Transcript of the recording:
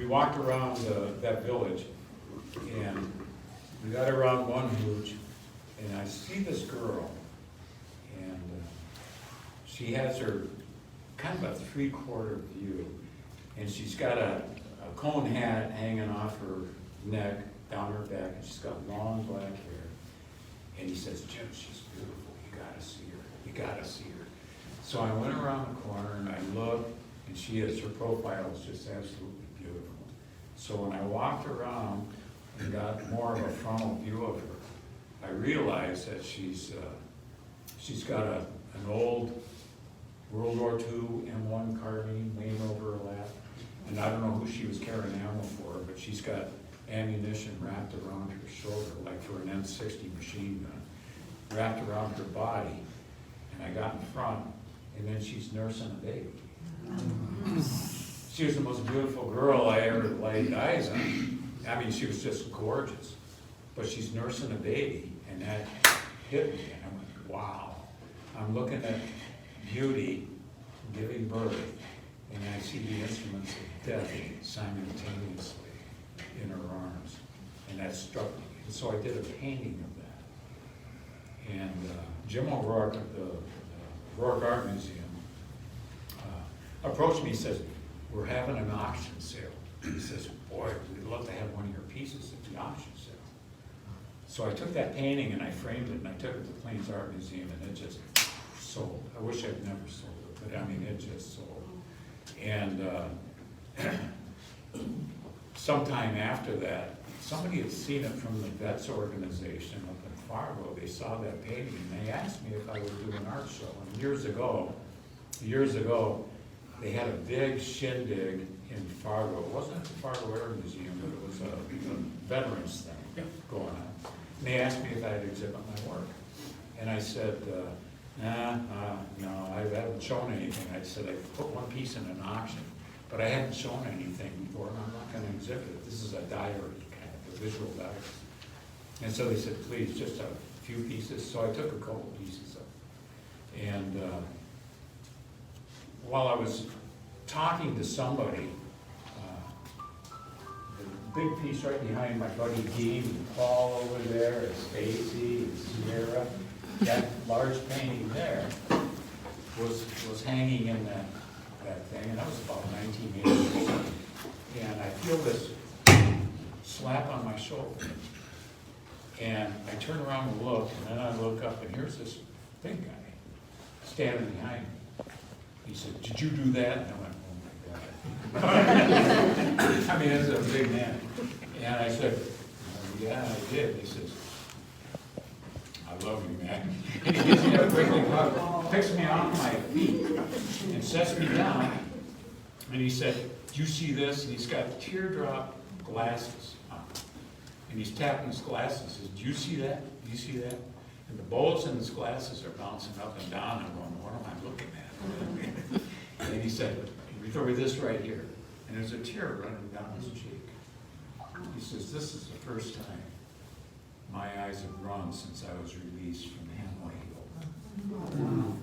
we walked around that village, and we got around one hooch, and I see this girl, and she has her kind of a three-quarter view, and she's got a cone hat hanging off her neck, down her back, and she's got long black hair. And he says, Jim, she's beautiful, you gotta see her, you gotta see her. So I went around the corner and I looked, and her profile is just absolutely beautiful. So when I walked around and got more of a frontal view of her, I realized that she's got an old World War II M1 carbine laying over her lap. And I don't know who she was carrying ammo for, but she's got ammunition wrapped around her shoulder, like for an M60 machine gun, wrapped around her body. And I got in front, and then she's nursing a baby. She was the most beautiful girl I ever laid eyes on. I mean, she was just gorgeous. But she's nursing a baby, and that hit me, and I went, wow. I'm looking at beauty giving birth, and I see the instruments of death simultaneously in her arms, and that struck me. And so I did a painting of that. And Jim O'Rourke at the Rourke Art Museum approached me and says, we're having an auction sale. He says, boy, we'd love to have one of your pieces at the auction sale. So I took that painting and I framed it and I took it to the Plains Art Museum, and it just sold. I wish I'd never sold it, but I mean, it just sold. And sometime after that, somebody had seen it from the Vets organization up in Fargo. They saw that painting and they asked me if I would do an art show. And years ago, they had a big shindig in Fargo. It wasn't at the Fargo Air Museum, but it was a veterans thing going on. And they asked me if I'd exhibit my work. And I said, no, I haven't shown anything. I said, I put one piece in an auction, but I hadn't shown anything before, and I'm not going to exhibit it. This is a diary, kind of a visual diary. And so they said, please, just a few pieces. So I took a couple pieces of it. And while I was talking to somebody, the big piece right behind my buddy Dean, and Paul over there, and Stacy, and Sierra, that large painting there was hanging in that thing, and that was about 1980. And I feel this slap on my shoulder. And I turn around and look, and then I look up, and here's this big guy standing behind me. He said, did you do that? And I went, oh my God. I mean, this is a big man. And I said, yeah, I did. He says, I love you, man. And he gives me a quick hug, picks me off my feet, and sets me down. And he said, do you see this? And he's got teardrop glasses on. And he's tapping his glasses and says, do you see that? Do you see that? And the bullets in his glasses are bouncing up and down. I'm going, what am I looking at? And he said, refer this right here. And there's a tear running down his cheek. He says, this is the first time my eyes have run since I was released from Hanway Hill.